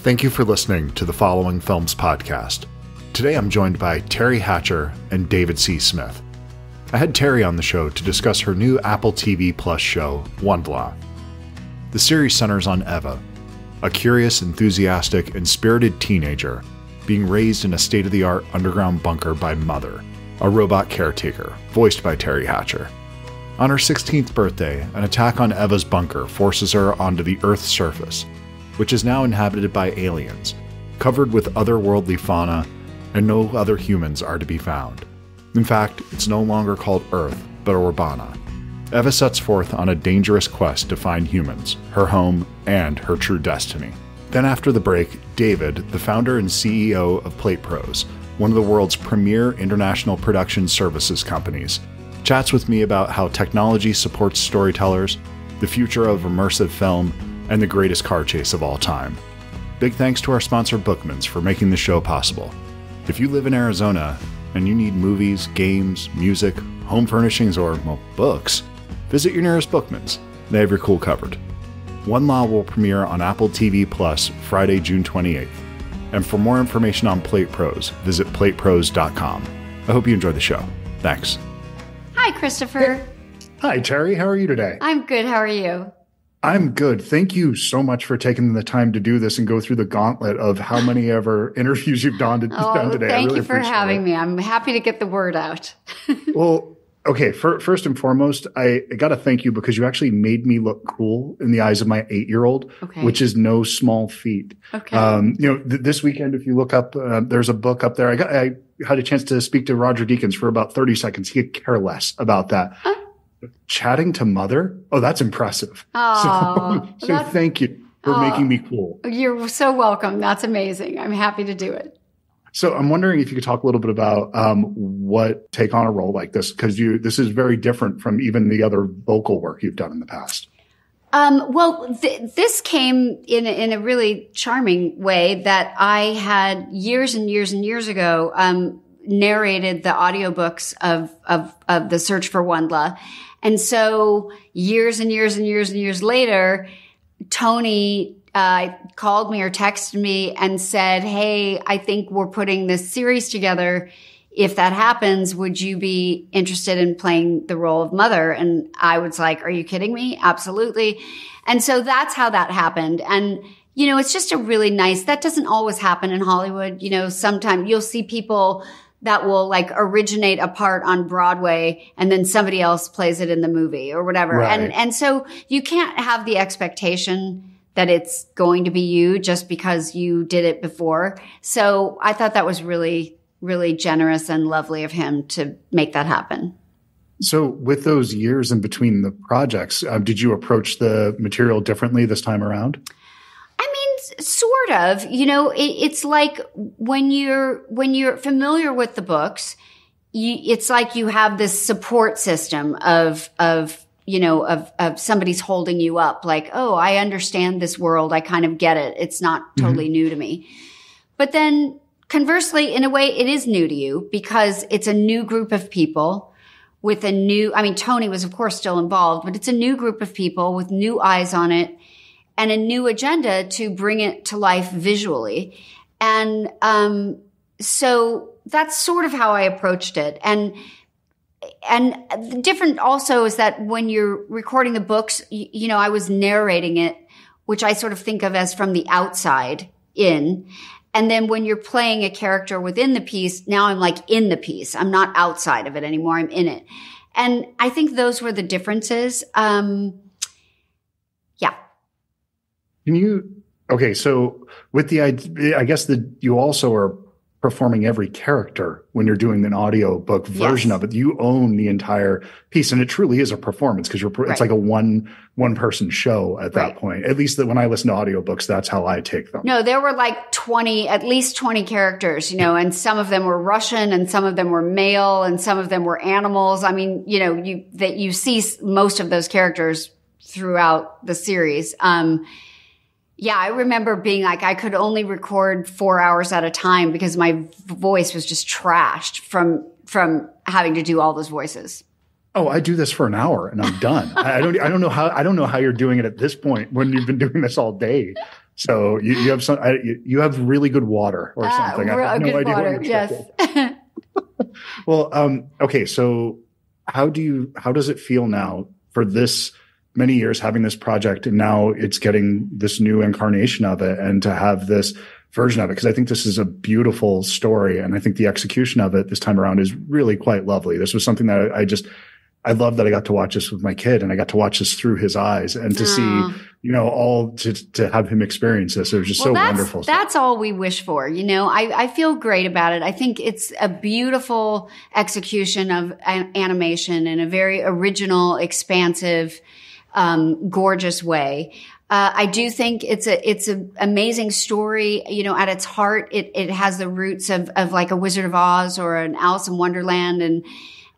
Thank you for listening to the Following Films podcast. Today I'm joined by Teri Hatcher and David C. Smith. I had Teri on the show to discuss her new Apple TV Plus show, WondLa. The series centers on Eva, a curious, enthusiastic, and spirited teenager being raised in a state-of-the-art underground bunker by Muthr, a robot caretaker, voiced by Teri Hatcher. On her 16th birthday, an attack on Eva's bunker forces her onto the Earth's surface, which is now inhabited by aliens, covered with otherworldly fauna, and no other humans are to be found. In fact, it's no longer called Earth, but Orbona. Eva sets forth on a dangerous quest to find humans, her home, and her true destiny. Then after the break, David, the founder and CEO of PlatePros, one of the world's premier international production services companies, chats with me about how technology supports storytellers, the future of immersive film, and the greatest car chase of all time. Big thanks to our sponsor Bookmans for making the show possible. If you live in Arizona and you need movies, games, music, home furnishings, or, well, books, visit your nearest Bookmans. They have your cool covered. WondLa will premiere on Apple TV Plus Friday, June 28th. And for more information on PlatePros, visit platepros.com. I hope you enjoy the show. Thanks. Hi, Christopher. Hi, Teri. How are you today? I'm good. How are you? I'm good. Thank you so much for taking the time to do this and go through the gauntlet of how many ever interviews you've done today. Thank you for having me. I'm happy to get the word out. Well, okay. First and foremost, I got to thank you because you actually made me look cool in the eyes of my 8-year-old, which is no small feat. Okay. This weekend, if you look up, there's a book up there. I had a chance to speak to Roger Deakins for about 30 seconds. He could care less about that. Chatting to Muthr? Oh, that's impressive. Oh, so thank you for making me cool. You're so welcome. That's amazing. I'm happy to do it. So I'm wondering if you could talk a little bit about what take on a role like this, because this is very different from even the other vocal work you've done in the past. This came in a really charming way that I had years and years and years ago narrated the audiobooks of The Search for WondLa. And so years and years and years and years later, Tony called me or texted me and said, "Hey, I think we're putting this series together. If that happens, would you be interested in playing the role of Muthr?" And I was like, "Are you kidding me? Absolutely." And so that's how that happened. And, it's just a really nice, that doesn't always happen in Hollywood. Sometimes you'll see people that will originate a part on Broadway and then somebody else plays it in the movie or whatever. Right. And so you can't have the expectation that it's going to be you just because you did it before. So I thought that was really, really generous and lovely of him to make that happen. So with those years in between the projects, did you approach the material differently this time around? Sort of, it's like when you're familiar with the books, it's like you have this support system of somebody's holding you up. Like, oh, I understand this world. I kind of get it. It's not totally new to me. But then conversely, in a way, it is new to you because it's a new group of people with Tony was of course still involved, but it's a new group of people with new eyes on it. And a new agenda to bring it to life visually. And so that's sort of how I approached it. And the different also is that when you're recording the books, I was narrating it, which I sort of think of as from the outside in. And then when you're playing a character within the piece, now I'm in the piece. I'm not outside of it anymore. I'm in it. And I think those were the differences. So with the idea, I guess that you also are performing every character when you're doing an audio book version of it. You own the entire piece, and it truly is a performance because it's like a one person show at that point. At least when I listen to audiobooks, that's how I take them. No, there were at least 20 characters, and some of them were Russian and some of them were male and some of them were animals. I mean, you see most of those characters throughout the series. I remember being I could only record 4 hours at a time because my voice was just trashed from having to do all those voices. Oh, I do this for an hour and I'm done. I don't know how you're doing it at this point when you've been doing this all day. So you have you have really good water or something. I have no idea water, what you're expecting. Well, okay. So how does it feel now for this many years having this project, and now it's getting this new incarnation of it, and to have this version of it? Because I think this is a beautiful story, and I think the execution of it this time around is really quite lovely. This was something that I love that I got to watch this with my kid, and I got to watch this through his eyes, and to see, to have him experience this. It was just wonderful. That's all we wish for. I feel great about it. I think it's a beautiful execution of animation in a very original, expansive, gorgeous way. I do think it's an amazing story. At its heart, it has the roots of like a Wizard of Oz or an Alice in Wonderland and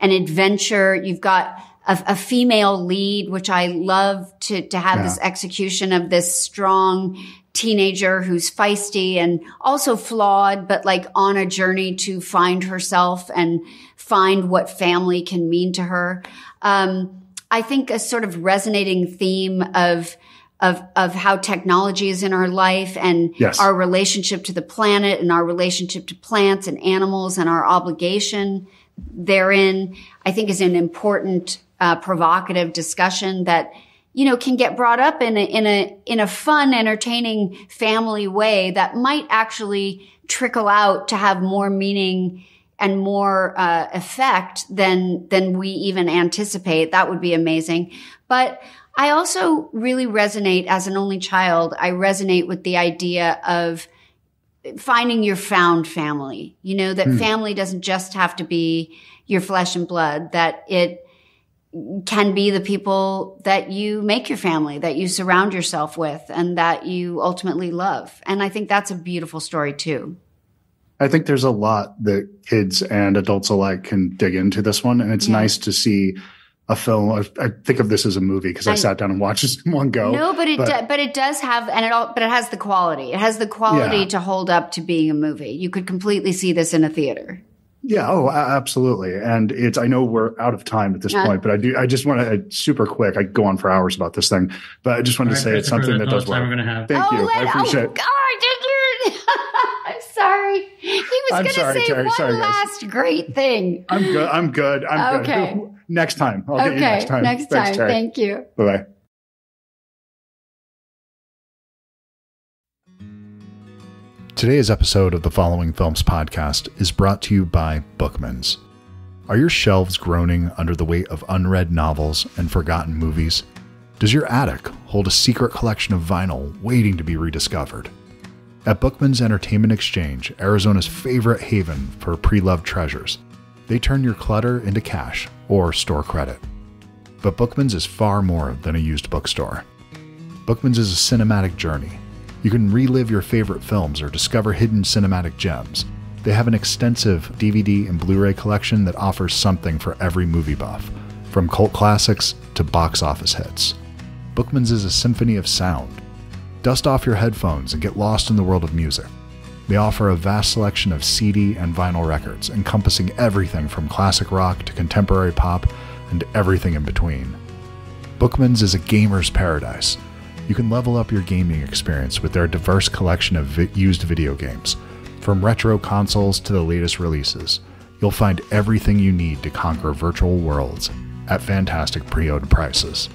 an adventure. You've got a female lead, which I love to have this execution of this strong teenager who's feisty and also flawed, but like on a journey to find herself and find what family can mean to her. I think a sort of resonating theme of how technology is in our life and our relationship to the planet and our relationship to plants and animals and our obligation therein, I think is an important, provocative discussion that, can get brought up in a fun, entertaining family way that might actually trickle out to have more meaning and more effect than we even anticipate. That would be amazing. But I also really resonate as an only child. I resonate with the idea of finding your found family. That family doesn't just have to be your flesh and blood, that it can be the people that you make your family, that you surround yourself with, and that you ultimately love. And I think that's a beautiful story too. I think there's a lot that kids and adults alike can dig into this one. And it's nice to see a film. I think of this as a movie because I sat down and watched this in one go. No, but it does have, but it has the quality. It has the quality to hold up to being a movie. You could completely see this in a theater. Yeah. Oh, absolutely. And I know we're out of time at this point, but I just want to super quick. I go on for hours about this thing, but I just wanted to say it's something that does work. Thank you. I appreciate it. I'm sorry. He was going to say one last great thing. I'm good. Okay. Good. Next time. I'll get you next time. Next time. Thank you. Bye-bye. Today's episode of the Following Films podcast is brought to you by Bookmans. Are your shelves groaning under the weight of unread novels and forgotten movies? Does your attic hold a secret collection of vinyl waiting to be rediscovered? At Bookmans Entertainment Exchange, Arizona's favorite haven for pre-loved treasures, they turn your clutter into cash or store credit. But Bookmans is far more than a used bookstore. Bookmans is a cinematic journey. You can relive your favorite films or discover hidden cinematic gems. They have an extensive DVD and Blu-ray collection that offers something for every movie buff, from cult classics to box office hits. Bookmans is a symphony of sound. Dust off your headphones and get lost in the world of music. They offer a vast selection of CD and vinyl records, encompassing everything from classic rock to contemporary pop and everything in between. Bookmans is a gamer's paradise. You can level up your gaming experience with their diverse collection of used video games. From retro consoles to the latest releases, you'll find everything you need to conquer virtual worlds at fantastic pre-owned prices.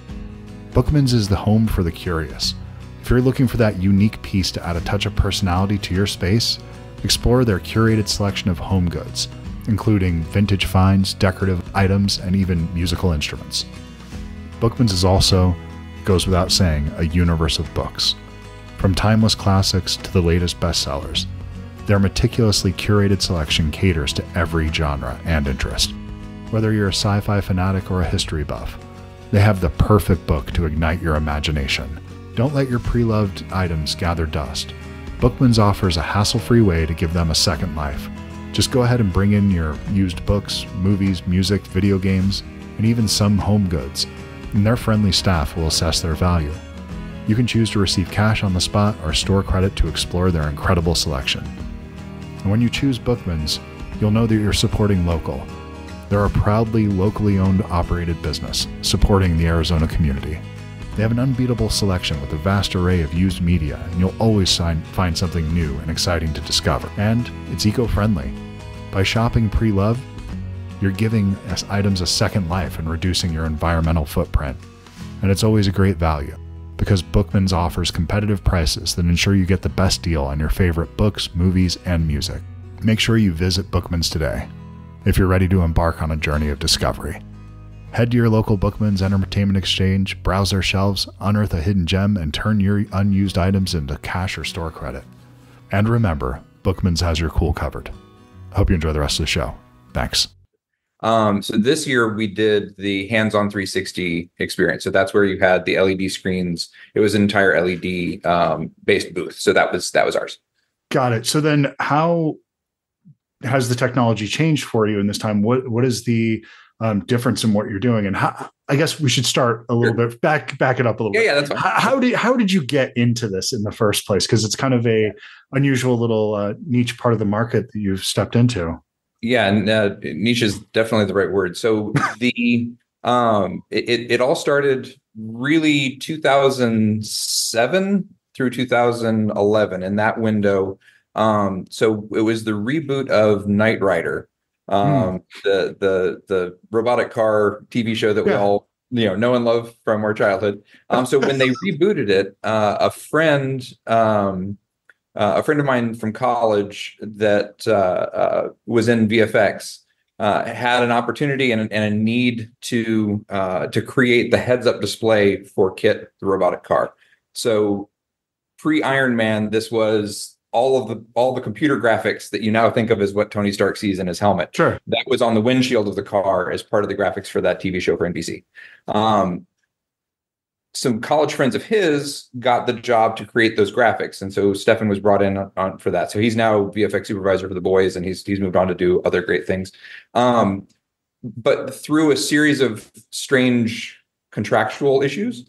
Bookmans is the home for the curious. If you're looking for that unique piece to add a touch of personality to your space, explore their curated selection of home goods, including vintage finds, decorative items, and even musical instruments. Bookmans is also, goes without saying, a universe of books. From timeless classics to the latest bestsellers, their meticulously curated selection caters to every genre and interest. Whether you're a sci-fi fanatic or a history buff, they have the perfect book to ignite your imagination. Don't let your pre-loved items gather dust. Bookmans offers a hassle-free way to give them a second life. Just go ahead and bring in your used books, movies, music, video games, and even some home goods, and their friendly staff will assess their value. You can choose to receive cash on the spot or store credit to explore their incredible selection. And when you choose Bookmans, you'll know that you're supporting local. They're a proudly locally owned, operated business, supporting the Arizona community. They have an unbeatable selection with a vast array of used media, and you'll always find something new and exciting to discover. And it's eco-friendly. By shopping pre-loved, you're giving items a second life and reducing your environmental footprint. And it's always a great value, because Bookman's offers competitive prices that ensure you get the best deal on your favorite books, movies, and music. Make sure you visit Bookman's today if you're ready to embark on a journey of discovery. Head to your local Bookman's Entertainment Exchange, browse their shelves, unearth a hidden gem, and turn your unused items into cash or store credit. And remember, Bookman's has your cool covered. I hope you enjoy the rest of the show. Thanks. So this year we did the hands-on 360 experience. So that's where you had the LED screens. It was an entire LED based booth. So that was ours. Got it. So then how has the technology changed for you in this time? What is the difference in what you're doing? And how, I guess we should start a little bit, back it up a little bit. Yeah, that's fine. How did you get into this in the first place? Because it's kind of a unusual little niche part of the market that you've stepped into. Yeah, and niche is definitely the right word. So it all started really 2007 through 2011 in that window. So it was the reboot of Knight Rider, the robotic car TV show that we all know and love from our childhood. So when they rebooted it, a friend of mine from college that was in VFX had an opportunity and a need to create the heads-up display for Kit, the robotic car. So pre-Iron Man, this was all the computer graphics that you now think of as what Tony Stark sees in his helmet. Sure, that was on the windshield of the car as part of the graphics for that TV show for NBC. Some college friends of his got the job to create those graphics. And so Stefan was brought in on for that. So he's now VFX supervisor for the boys, and he's moved on to do other great things. But through a series of strange contractual issues,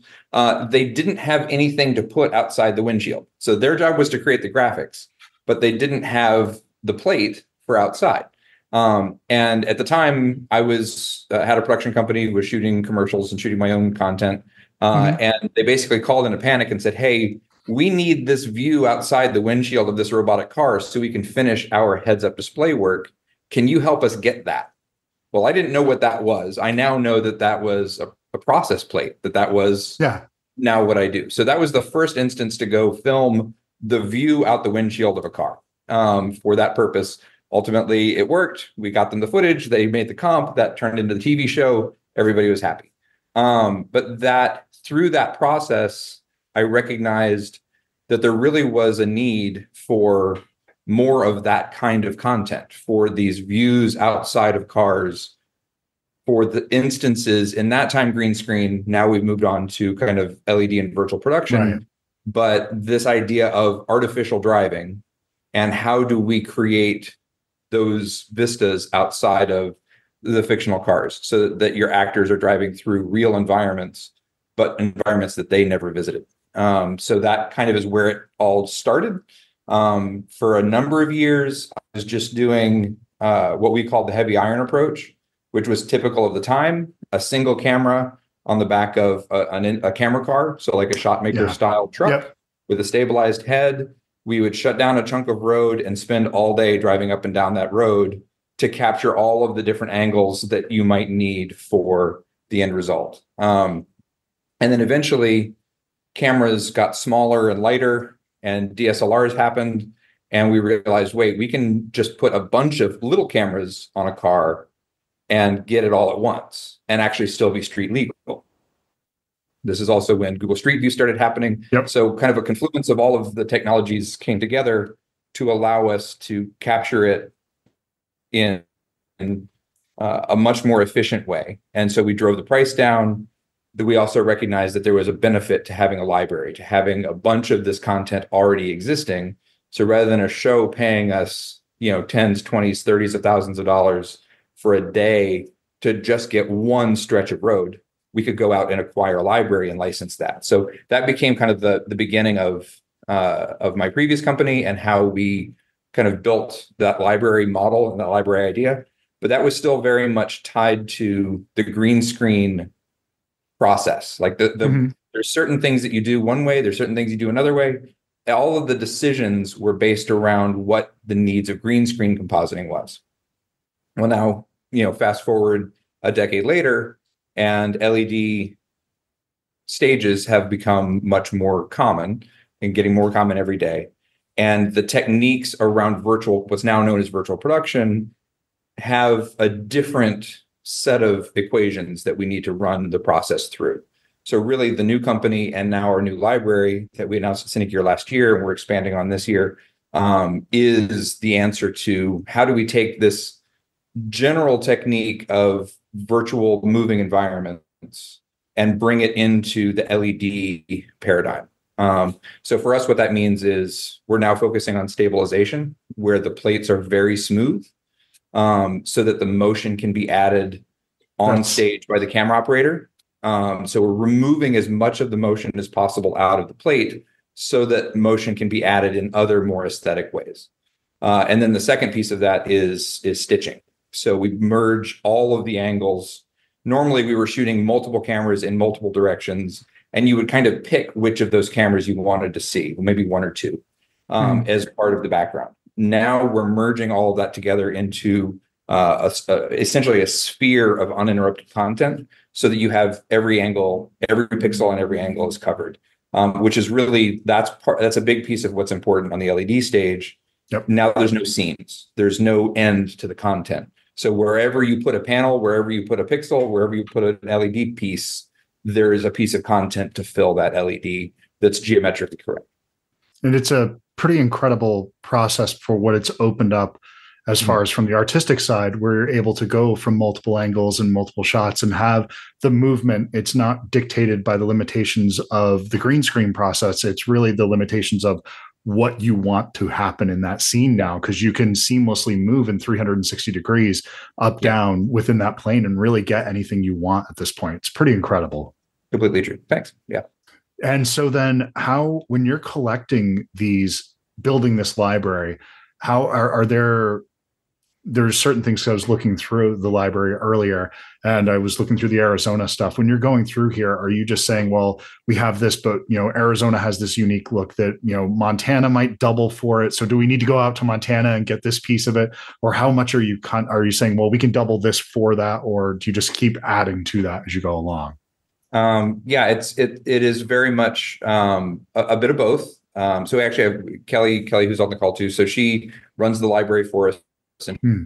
they didn't have anything to put outside the windshield. So their job was to create the graphics, but they didn't have the plate for outside. And at the time, I had a production company, was shooting commercials and shooting my own content. And they basically called in a panic and said, "Hey, we need this view outside the windshield of this robotic car so we can finish our heads-up display work. Can you help us get that?" Well, I didn't know what that was. I now know that was a process plate, that was now what I do. So that was the first instance to go film the view out the windshield of a car for that purpose. Ultimately, it worked. We got them the footage. They made the comp. That turned into the TV show. Everybody was happy. But through that process, I recognized that there really was a need for more of that kind of content, for these views outside of cars, for the instances in that time green screen. Now we've moved on to kind of LED and virtual production, right. But this idea of artificial driving and how do we create those vistas outside of the fictional cars so that your actors are driving through real environments, but environments that they never visited. So that kind of is where it all started. For a number of years, I was just doing what we called the heavy iron approach, which was typical of the time, a single camera on the back of a camera car. So like a shot maker style truck with a stabilized head. We would shut down a chunk of road and spend all day driving up and down that road to capture all of the different angles that you might need for the end result. And then eventually cameras got smaller and lighter and DSLRs happened. And we realized, wait, we can just put a bunch of little cameras on a car and get it all at once and actually still be street legal. This is also when Google Street View started happening. So kind of a confluence of all of the technologies came together to allow us to capture it in a much more efficient way. And so we drove the price down. We also recognized that there was a benefit to having a library, to having a bunch of this content already existing. So rather than a show paying us, tens, 20s, 30s of thousands of dollars for a day to just get one stretch of road, we could go out and acquire a library and license that. So that became kind of the beginning of my previous company and how we kind of built that library model and that library idea. But that was still very much tied to the green screen process. Like the There's certain things that you do one way, there's certain things you do another way. All of the decisions were based around what the needs of green screen compositing was. Well, now, fast forward a decade later, and LED stages have become much more common and getting more common every day. And the techniques around what's now known as virtual production, have a different set of equations that we need to run the process through. So really the new company and now our new library that we announced at Cynic Year last year, and we're expanding on this year, is the answer to how do we take this general technique of virtual moving environments and bring it into the LED paradigm. So for us, what that means is we're now focusing on stabilization, where the plates are very smooth, so that the motion can be added on stage by the camera operator. So we're removing as much of the motion as possible out of the plate so that motion can be added in other more aesthetic ways. And then the second piece of that is stitching. So we merge all of the angles. Normally we were shooting multiple cameras in multiple directions, and you would kind of pick which of those cameras you wanted to see, maybe one or two, as part of the background. Now we're merging all of that together into essentially a sphere of uninterrupted content, so that you have every angle, every pixel on every angle is covered, which is really, that's a big piece of what's important on the LED stage. Yep. Now there's no seams, there's no end to the content. So wherever you put a panel, wherever you put a pixel, wherever you put an LED piece, there is a piece of content to fill that LED that's geometrically correct. And it's a pretty incredible process for what it's opened up as far as from the artistic side, where you're able to go from multiple angles and multiple shots and have the movement. It's not dictated by the limitations of the green screen process. It's really the limitations of what you want to happen in that scene now, because you can seamlessly move in 360 degrees up, down within that plane and really get anything you want at this point. It's pretty incredible. Completely true. Thanks. Yeah. And so then when you're collecting these, building this library, how there's certain things. I was looking through the library earlier, and I was looking through the Arizona stuff. When you're going through here, are you just saying, well, we have this, but Arizona has this unique look that Montana might double for it. So do we need to go out to Montana and get this piece of it? Or how much are you saying, well, we can double this for that? Or do you just keep adding to that as you go along? Yeah, it is very much a bit of both. So we actually have Kelly, who's on the call too. So she runs the library for us. And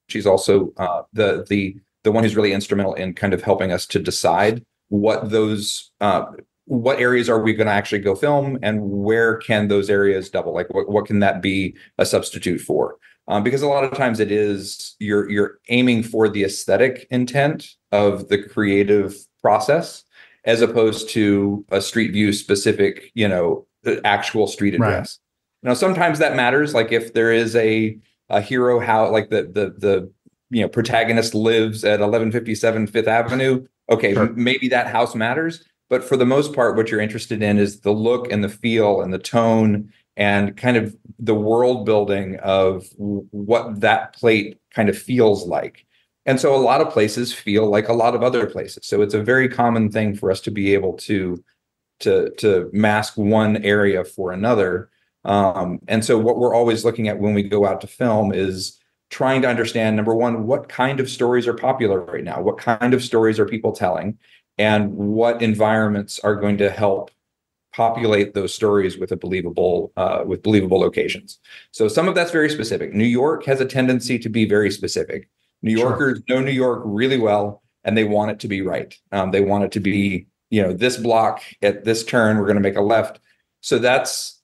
she's also the one who's really instrumental in kind of helping us to decide what areas are we going to actually go film, and where can those areas double? Like what can that be a substitute for? Because a lot of times it is you're aiming for the aesthetic intent of the creative process, as opposed to a street view specific, the actual street address. Right. Sometimes that matters. Like if there is a hero house, like the protagonist lives at 1157 Fifth Avenue. Okay, sure. Maybe that house matters. But for the most part, what you're interested in is the look and the feel and the tone and kind of the world building of what that plate kind of feels like. And so a lot of places feel like a lot of other places. So it's a very common thing for us to be able to mask one area for another. And so what we're always looking at when we go out to film is trying to understand, number one, what kind of stories are popular right now? What kind of stories are people telling? And what environments are going to help populate those stories with believable locations? So some of that's very specific. New York has a tendency to be very specific. New Yorkers know New York really well, and they want it to be right. They want it to be, this block at this turn, we're going to make a left. So that's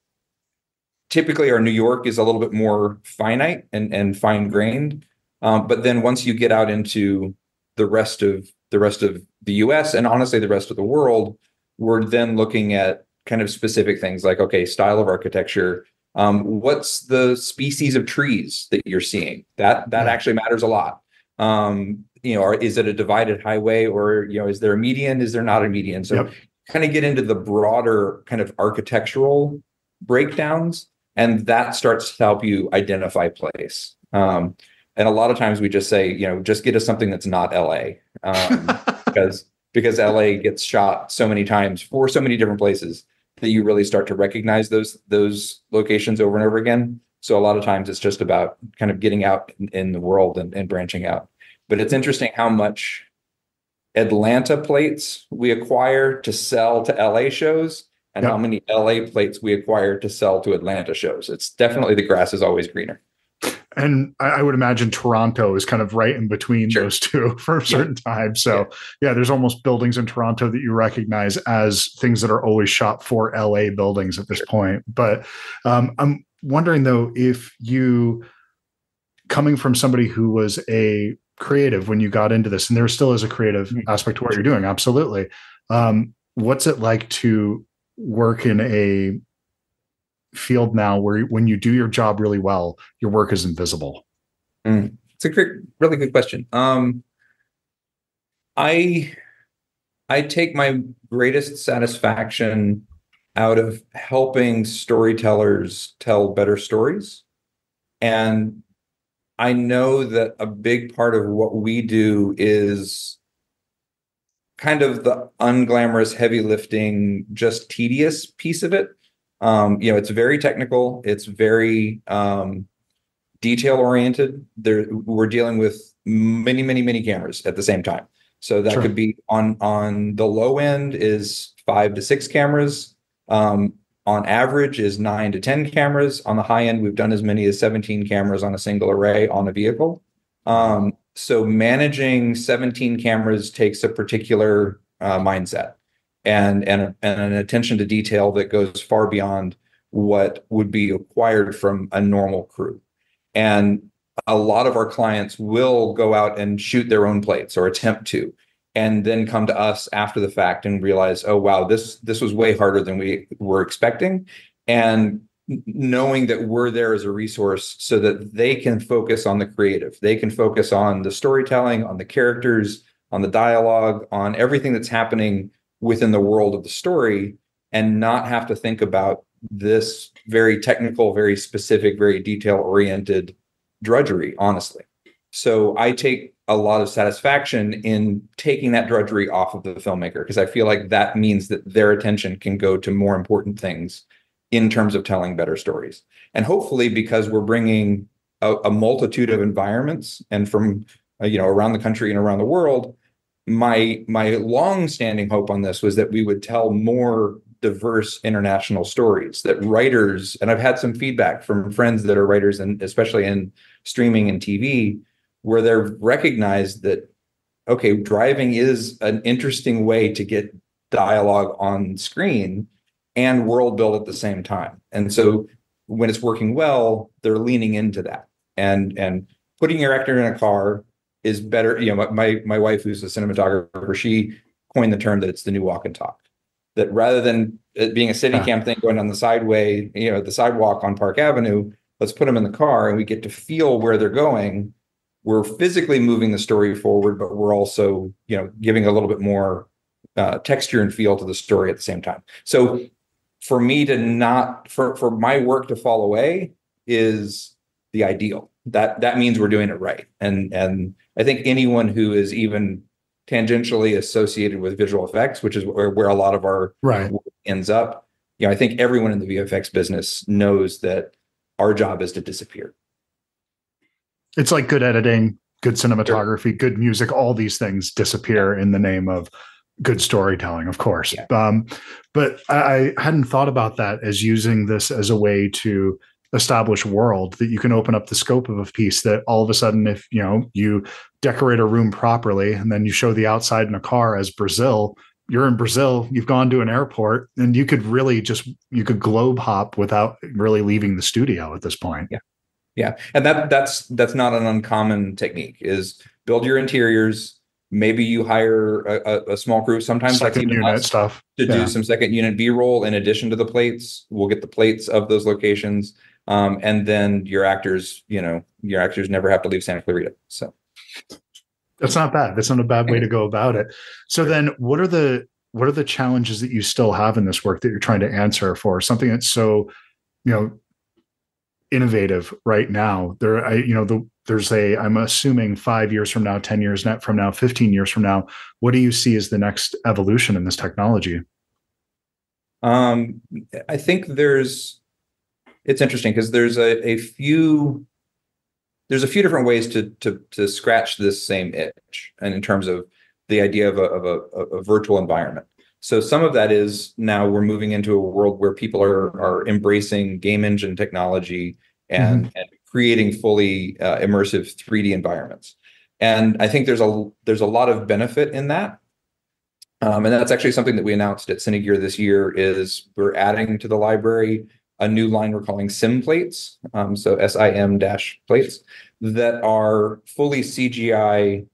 typically our New York is a little bit more finite and fine-grained. But then once you get out into the rest of the US, and honestly the rest of the world, we're then looking at kind of specific things like, okay, style of architecture. What's the species of trees that you're seeing? That actually matters a lot. Is it a divided highway, or, is there a median? Is there not a median? So kind of get into the broader kind of architectural breakdowns, and that starts to help you identify place. And a lot of times we just say, just get us something that's not LA, because because LA gets shot so many times for so many different places that you really start to recognize those locations over and over again. So a lot of times it's just about kind of getting out in the world and branching out. But it's interesting how much Atlanta plates we acquire to sell to LA shows and how many LA plates we acquire to sell to Atlanta shows. It's definitely the grass is always greener. And I would imagine Toronto is kind of right in between those two for a certain time. So there's almost buildings in Toronto that you recognize as things that are always shot for LA buildings at this point. But I'm wondering though, if you, coming from somebody who was a creative when you got into this, and there still is a creative aspect to what you're doing, absolutely. What's it like to work in a field now where when you do your job really well, your work is invisible? It's a really good question. I take my greatest satisfaction out of helping storytellers tell better stories. And I know that a big part of what we do is kind of the unglamorous, heavy lifting, just tedious piece of it. It's very technical. It's very detail oriented. We're dealing with many, many, many cameras at the same time. So that could be on the low end is 5 to 6 cameras. On average is 9 to 10 cameras. On the high end, we've done as many as 17 cameras on a single array on a vehicle. So managing 17 cameras takes a particular mindset and an attention to detail that goes far beyond what would be acquired from a normal crew. And a lot of our clients will go out and shoot their own plates or attempt to, and then come to us after the fact and realize, oh, wow, this was way harder than we were expecting. And knowing that we're there as a resource so that they can focus on the creative, they can focus on the storytelling, on the characters, on the dialogue, on everything that's happening within the world of the story, and not have to think about this very technical, very specific, very detail-oriented drudgery, honestly. So I take a lot of satisfaction in taking that drudgery off of the filmmaker, because I feel like that means that their attention can go to more important things in terms of telling better stories. And hopefully, because we're bringing a multitude of environments and from around the country and around the world, my long-standing hope on this was that we would tell more diverse international stories, that writers, and I've had some feedback from friends that are writers, and especially in streaming and TV, where they've recognized that, okay, driving is an interesting way to get dialogue on screen and world build at the same time. And so when it's working well, they're leaning into that. And putting your actor in a car is better. My wife, who's a cinematographer, she coined the term that it's the new walk and talk. That rather than it being a city cam thing going on the the sidewalk on Park Avenue, let's put them in the car and we get to feel where they're going. We're physically moving the story forward, but we're also, giving a little bit more texture and feel to the story at the same time. So for me for my work to fall away is the ideal. That means we're doing it right. And I think anyone who is even tangentially associated with visual effects, which is where a lot of our work ends up, I think everyone in the VFX business knows that our job is to disappear. It's like good editing, good cinematography, good music, all these things disappear in the name of good storytelling, of course. Yeah. But I hadn't thought about that as using this as a way to establish world, that you can open up the scope of a piece, that all of a sudden, if you decorate a room properly and then you show the outside in a car as Brazil, you're in Brazil, you've gone to an airport, and you could really you could globe hop without really leaving the studio at this point. Yeah. And that's not an uncommon technique, is build your interiors. Maybe you hire a small crew, sometimes second unit stuff to do some second unit B-roll in addition to the plates. We'll get the plates of those locations. And then your actors never have to leave Santa Clarita. So that's not bad. That's not a bad way to go about it. So then what are the challenges that you still have in this work that you're trying to answer for something that's so, innovative right now? The I'm assuming 5 years from now, 10 years from now, 15 years from now, what do you see as the next evolution in this technology? I think it's interesting because there's a few different ways to scratch this same itch, and in terms of the idea of a virtual environment. So some of that is now we're moving into a world where people are embracing game engine technology and creating fully immersive 3D environments. And I think there's a lot of benefit in that. And that's actually something that we announced at Cinegear this year. Is we're adding to the library a new line we're calling sim plates, so SIM dash plates, that are fully CGI.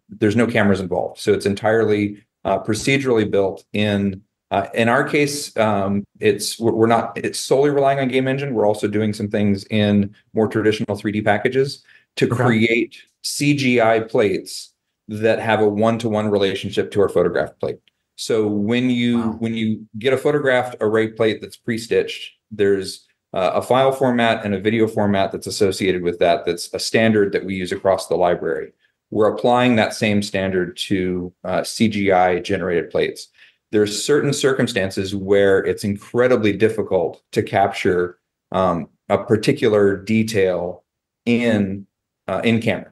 There's no cameras involved, so it's entirely procedurally built. In our case, it's solely relying on game engine. We're also doing some things in more traditional 3D packages to create CGI plates that have a one-to-one relationship to our photograph plate. So when you get a photographed array plate that's pre-stitched, there's a file format and a video format that's associated with that. That's a standard that we use across the library. We're applying that same standard to CGI generated plates. There's certain circumstances where it's incredibly difficult to capture a particular detail in camera.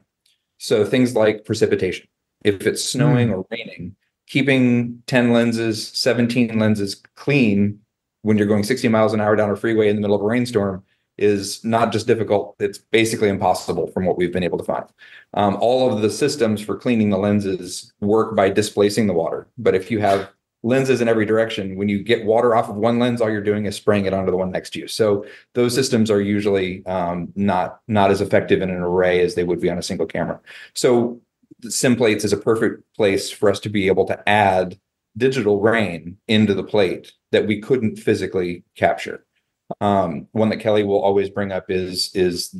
So things like precipitation. If it's snowing or raining, keeping 10 lenses, 17 lenses clean when you're going 60 miles an hour down a freeway in the middle of a rainstorm is not just difficult, it's basically impossible from what we've been able to find. All of the systems for cleaning the lenses work by displacing the water. But if you have lenses in every direction, when you get water off of one lens, all you're doing is spraying it onto the one next to you. So those systems are usually not as effective in an array as they would be on a single camera. So the sim plates is a perfect place for us to be able to add digital rain into the plate that we couldn't physically capture. One that Kelly will always bring up is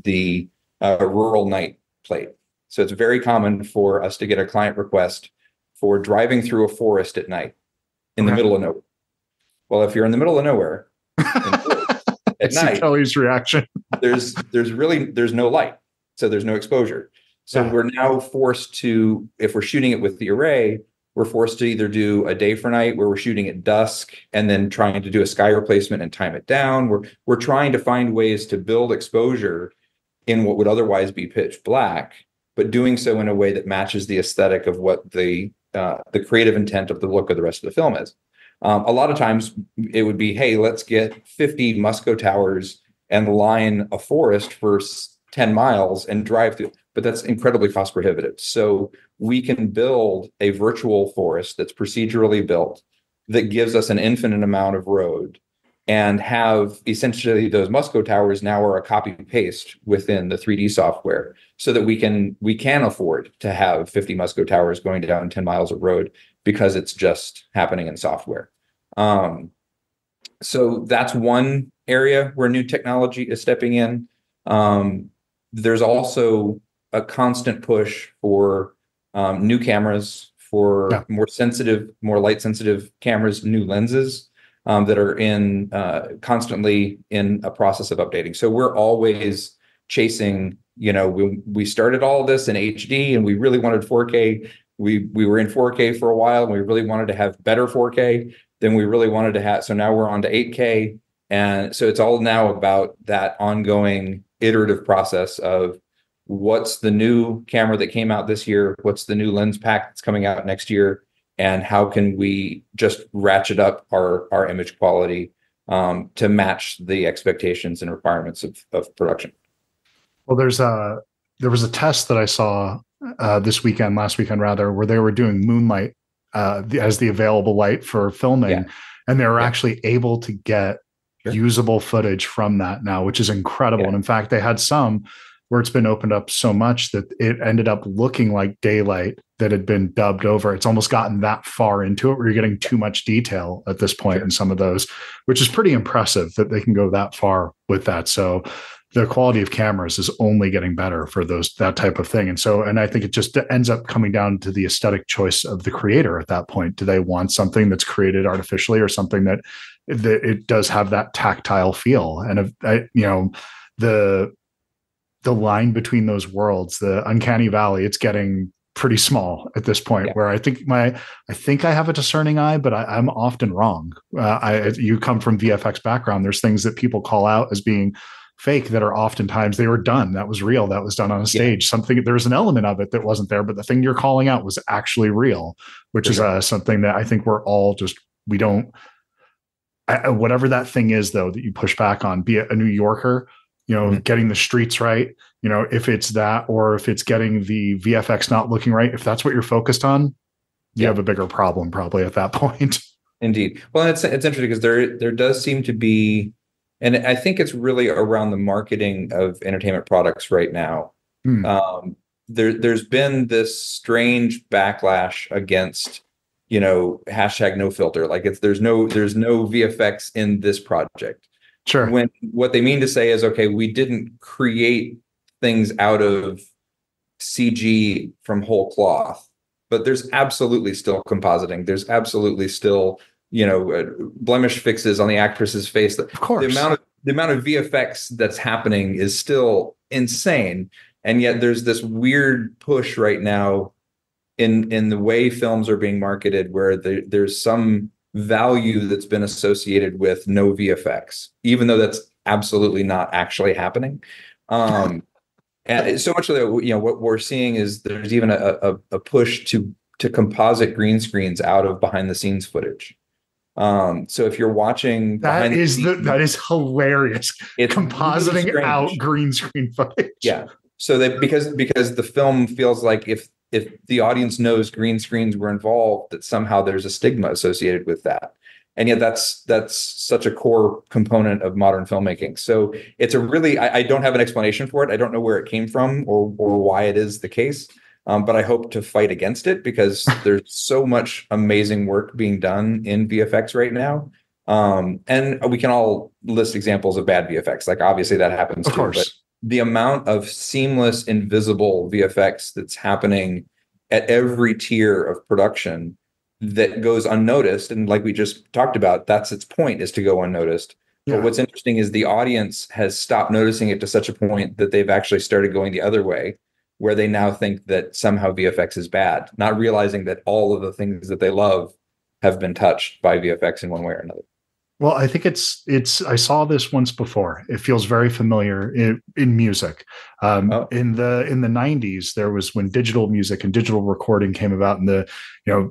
the rural night plate. So it's very common for us to get a client request for driving through a forest at night in the middle of nowhere. Well, if you're in the middle of nowhere at night, Kelly's reaction. there's no light, so there's no exposure. So we're now forced to, if we're shooting it with the array, we're forced to either do a day for night where we're shooting at dusk and then trying to do a sky replacement and time it down. We're trying to find ways to build exposure in what would otherwise be pitch black, but doing so in a way that matches the aesthetic of what the creative intent of the look of the rest of the film is. A lot of times it would be, hey, let's get 50 Musco towers and line a forest for 10 miles and drive through. But that's incredibly cost prohibitive. So we can build a virtual forest that's procedurally built that gives us an infinite amount of road and have essentially those Musco towers now are a copy paste within the 3D software so that we can afford to have 50 Musco towers going down 10 miles of road because it's just happening in software. So that's one area where new technology is stepping in. There's also a constant push for new cameras, for more light sensitive cameras, new lenses that are constantly in a process of updating. So we're always chasing, we started all of this in HD and we really wanted 4K. We were in 4K for a while and we really wanted to have better 4K than we really wanted to have. So now we're on to 8K. And so it's all now about that ongoing iterative process of what's the new camera that came out this year, what's the new lens pack that's coming out next year, and how can we just ratchet up our image quality to match the expectations and requirements of production. Well, there was a test that I saw last weekend rather, where they were doing moonlight as the available light for filming, and they were actually able to get usable footage from that now, which is incredible. And in fact, they had some where it's been opened up so much that it ended up looking like daylight that had been dubbed over. It's almost gotten that far into it where you're getting too much detail at this point in some of those, which is pretty impressive that they can go that far with that. So the quality of cameras is only getting better for that type of thing. And I think it just ends up coming down to the aesthetic choice of the creator at that point. Do they want something that's created artificially or something that it does have that tactile feel? And the line between those worlds, the uncanny valley, it's getting pretty small at this point. Yeah. Where I think I have a discerning eye, but I'm often wrong. You come from VFX background. There's things that people call out as being fake that are oftentimes they were done. That was real. That was done on a stage. Something, there's an element of it that wasn't there, but the thing you're calling out was actually real, which is something that I think we're all just, we don't, whatever that thing is though, that you push back on, be it a New Yorker, getting the streets right, if it's that, or if it's getting the VFX not looking right, if that's what you're focused on, you have a bigger problem probably at that point. Indeed. Well, it's interesting because there does seem to be, and I think it's really around the marketing of entertainment products right now. There's been this strange backlash against, hashtag no filter. Like there's no VFX in this project. Sure. When what they mean to say is, okay, we didn't create things out of CG from whole cloth, but there's absolutely still compositing. There's absolutely still blemish fixes on the actress's face. Of course. The amount of VFX that's happening is still insane. And yet there's this weird push right now in the way films are being marketed where there's some value that's been associated with no VFX, even though that's absolutely not actually happening. And so much of that, what we're seeing is there's even a push to composite green screens out of behind the scenes footage. So if you're watching, that is hilarious. It's compositing out green screen footage. Yeah. So that because the film feels like if the audience knows green screens were involved, that somehow there's a stigma associated with that. And yet that's such a core component of modern filmmaking. So it's a really, I don't have an explanation for it. I don't know where it came from or why it is the case. But I hope to fight against it because there's so much amazing work being done in VFX right now. And we can all list examples of bad VFX. Like obviously that happens of too. Course. But the amount of seamless, invisible VFX that's happening at every tier of production that goes unnoticed. And like we just talked about, that's its point, is to go unnoticed. Yeah. But what's interesting is the audience has stopped noticing it to such a point that they've actually started going the other way, where they now think that somehow VFX is bad, not realizing that all of the things that they love have been touched by VFX in one way or another. Well, I think it's. I saw this once before. It feels very familiar in music. In the 90s, there was when digital music and digital recording came about, and the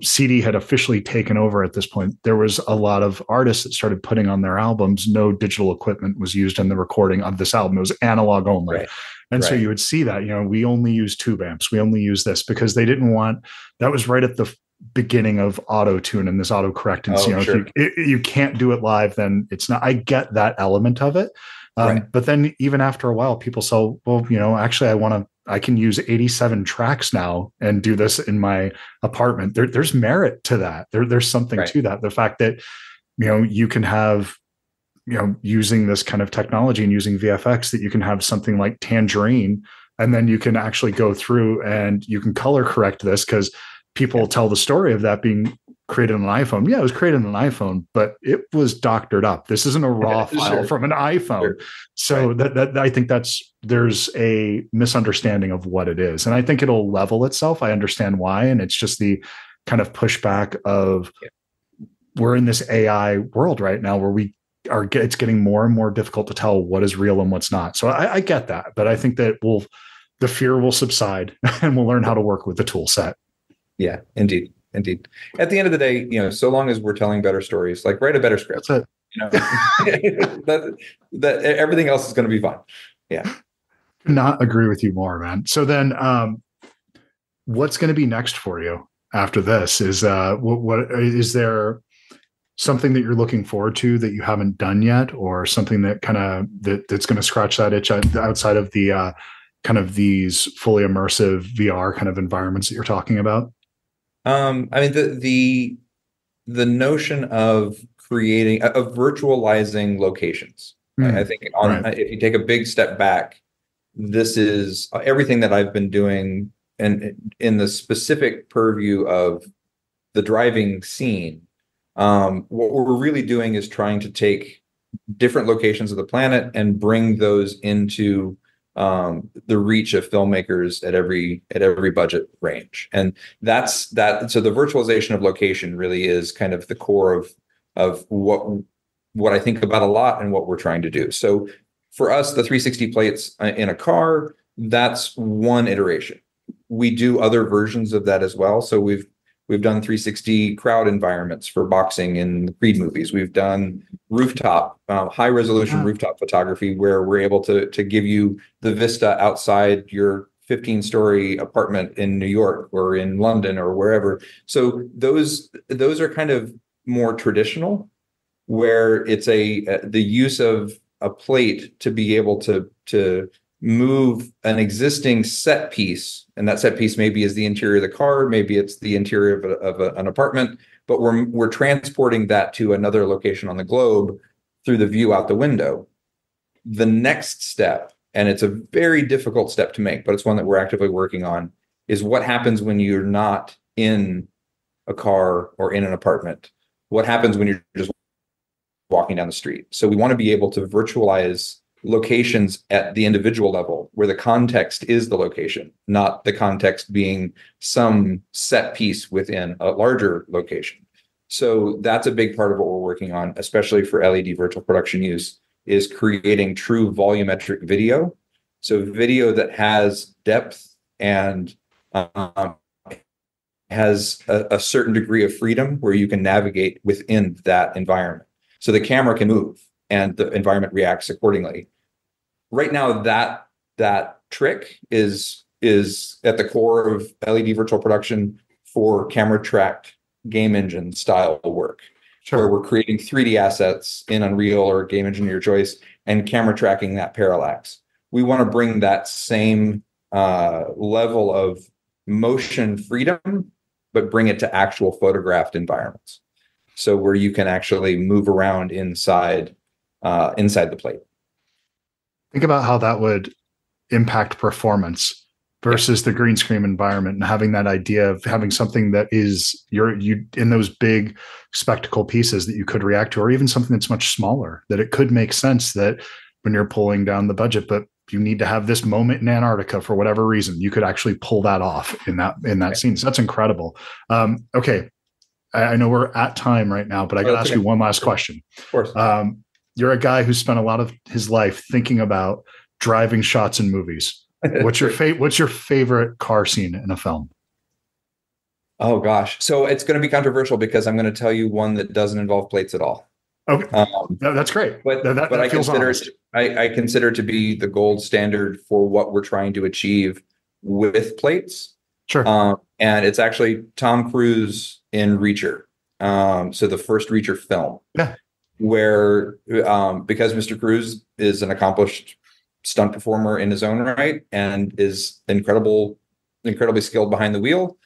CD had officially taken over at this point. There was a lot of artists that started putting on their albums. No digital equipment was used in the recording of this album. It was analog only. Right. And so you would see that, we only use tube amps. We only use this because they didn't want, that was right at the beginning of auto tune and this autocorrect. And sure. if you can't do it live, then it's not, I get that element of it. But then even after a while, people say, well, actually I can use 87 tracks now and do this in my apartment. There's merit to that. There's something to that. The fact that, you can have, using this kind of technology and using VFX, that you can have something like Tangerine, and then you can actually go through and you can color correct this, because people tell the story of that being created on an iPhone. Yeah, it was created on an iPhone, but it was doctored up. This isn't a raw file from an iPhone. Sure. So that I think there's a misunderstanding of what it is. And I think it'll level itself. I understand why. And it's just the kind of pushback of we're in this AI world right now where it's getting more and more difficult to tell what is real and what's not. So I get that, but I think that the fear will subside and we'll learn how to work with the tool set. Yeah, indeed. At the end of the day, so long as we're telling better stories, like write a better script, that's it. that everything else is going to be fine. Yeah. Could not agree with you more, man. So then, what's going to be next for you after this? Is what is there something that you're looking forward to that you haven't done yet, or something that that's going to scratch that itch outside of the kind of these fully immersive VR kind of environments that you're talking about? I mean, the notion of virtualizing locations. I think if you take a big step back, this is everything that I've been doing, and in the specific purview of the driving scene. What we're really doing is trying to take different locations of the planet and bring those into the reach of filmmakers at every budget range. And that's that. So the virtualization of location really is kind of the core of what I think about a lot and what we're trying to do. So for us, the 360 plates in a car, that's one iteration. We do other versions of that as well. So we've done 360 crowd environments for boxing in the Creed movies. We've done rooftop, high resolution rooftop photography, where we're able to give you the vista outside your 15-story apartment in New York or in London or wherever. So those are kind of more traditional, where it's the use of a plate to be able to move an existing set piece, and that set piece maybe is the interior of the car, maybe it's the interior of an apartment, but we're transporting that to another location on the globe through the view out the window. The next step, and it's a very difficult step to make, but it's one that we're actively working on, is what happens when you're not in a car or in an apartment? What happens when you're just walking down the street? So we want to be able to virtualize locations at the individual level, where the context is the location, not the context being some set piece within a larger location. So that's a big part of what we're working on, especially for LED virtual production use, is creating true volumetric video. So video that has depth and has a certain degree of freedom where you can navigate within that environment. So the camera can move and the environment reacts accordingly. Right now, that trick is at the core of LED virtual production for camera tracked game engine style work, where we're creating 3D assets in Unreal or game engine of your choice and camera tracking that parallax. We want to bring that same level of motion freedom, but bring it to actual photographed environments. So where you can actually move around inside the plate. Think about how that would impact performance versus the green screen environment, and having that idea of having something that is you in those big spectacle pieces that you could react to, or even something that's much smaller, that it could make sense that when you're pulling down the budget, but you need to have this moment in Antarctica for whatever reason, you could actually pull that off in that scene. So that's incredible. Okay. I know we're at time right now, but I got to ask you one last question. Of course. You're a guy who spent a lot of his life thinking about driving shots in movies. What's your favorite car scene in a film? Oh gosh. So it's going to be controversial because I'm going to tell you one that doesn't involve plates at all. Okay. That's great. But I consider to be the gold standard for what we're trying to achieve with plates. Sure. And it's actually Tom Cruise in Reacher. So the first Reacher film. Yeah. Where because Mr. Cruise is an accomplished stunt performer in his own right and is incredibly skilled behind the wheel,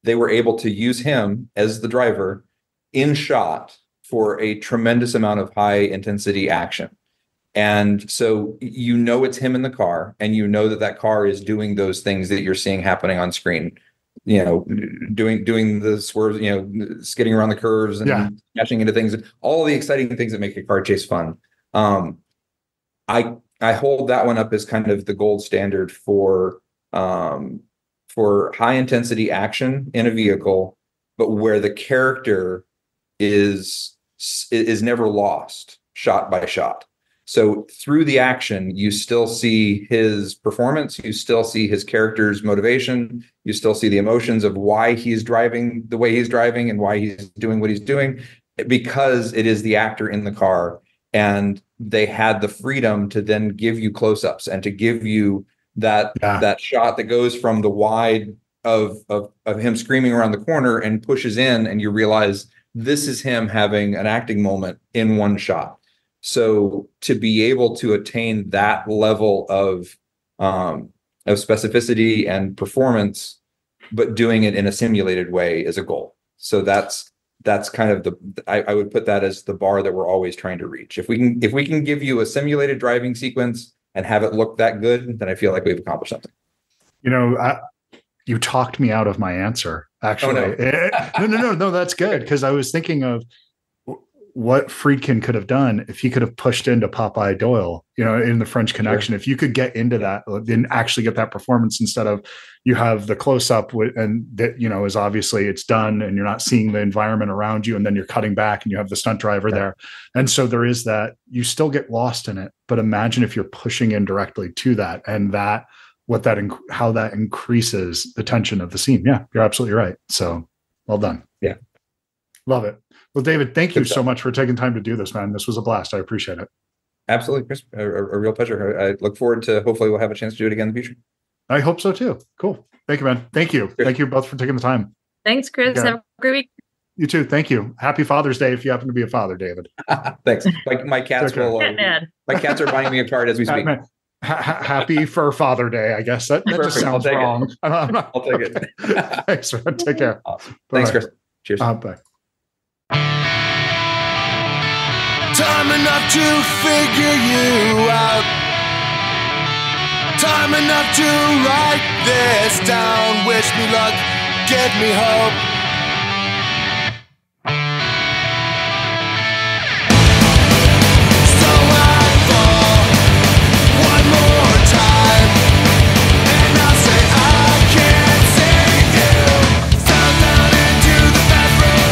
they were able to use him as the driver in shot for a tremendous amount of high intensity action. And so it's him in the car, and that car is doing those things that you're seeing happening on screen. Doing the swerves, skidding around the curves and smashing into things, all the exciting things that make a car chase fun. I hold that one up as kind of the gold standard for high intensity action in a vehicle, but where the character is never lost shot by shot. So through the action, you still see his performance, you still see his character's motivation, you still see the emotions of why he's driving the way he's driving and why he's doing what he's doing, because it is the actor in the car. And they had the freedom to then give you close-ups and to give you that shot that goes from the wide of him screaming around the corner and pushes in, and you realize this is him having an acting moment in one shot. So to be able to attain that level of specificity and performance, but doing it in a simulated way, is a goal. So that's kind of I would put that as the bar that we're always trying to reach. If we can give you a simulated driving sequence and have it look that good, then I feel like we've accomplished something. You talked me out of my answer, actually. Oh, no. No, that's good, because I was thinking of what Friedkin could have done if he could have pushed into Popeye Doyle, in the French Connection. Sure. If you could get into that, then actually get that performance instead of you have the close up and that, is obviously it's done and you're not seeing the environment around you. And then you're cutting back and you have the stunt driver there. And so there is that, you still get lost in it, but imagine if you're pushing in directly to that and how that increases the tension of the scene. Yeah, you're absolutely right. So well done. Yeah. Love it. Well, David, thank you so much for taking time to do this, man. This was a blast. I appreciate it. Absolutely, Chris. A real pleasure. I look forward to, hopefully we'll have a chance to do it again in the future. I hope so too. Cool. Thank you, man. Thank you. Chris. Thank you both for taking the time. Thanks, Chris. Have a great week. You too. Thank you. Happy Father's Day if you happen to be a father, David. Thanks. My cats will. My cats are buying me a card as we speak. Happy for Father Day, I guess. That just sounds wrong. I'll take it. Thanks, man. Take care. Awesome. Thanks, Chris. Cheers. Bye. Time enough to figure you out. Time enough to write this down. Wish me luck, give me hope. So I fall one more time, and I'll say I can't save you. Fell down into the bathroom.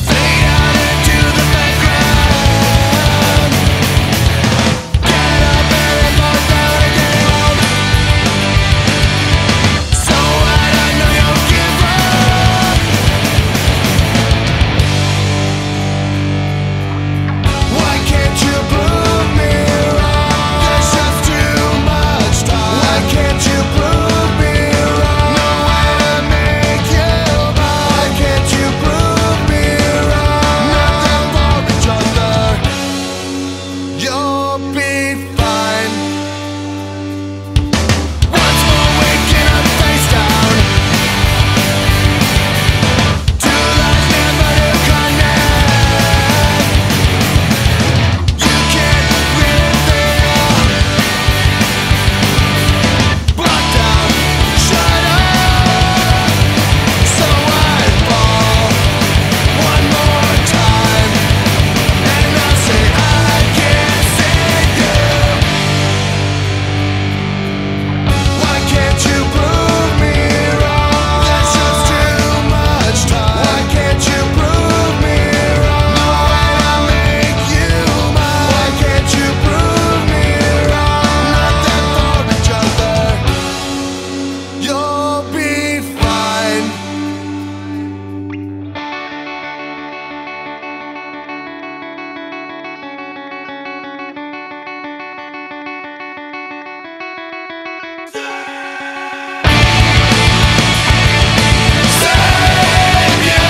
Fade out into the background. Get up and fall down again. So I know you'll give up. Why can't you prove me wrong? There's just too much time. Why can't you prove me wrong? No way to make you mine. Why can't you prove me wrong? Nothing for each other. You'll be fine. Once more waking up face down. Two lives never to connect. You can't really feel. Blocked out, shut up. So I fall one more time, and I'll say I can't save you. Why can't you prove me wrong? There's just too much time. Why can't you prove me wrong? No way to make you mine. Why can't you prove me wrong? Nothing for each other. You'll be fine. Save you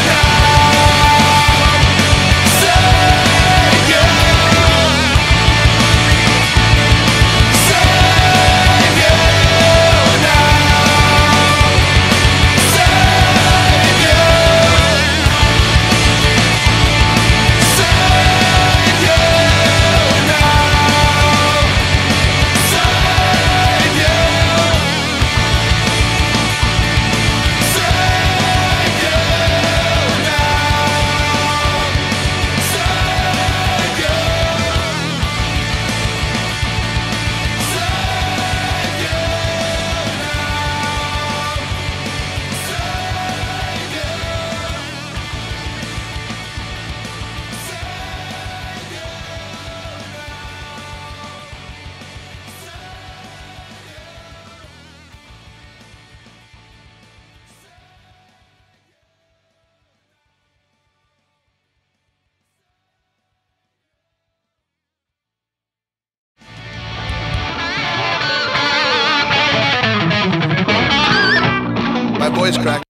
now. Save you. Save you now. Save you. Save you now. Save you. My voice cracked.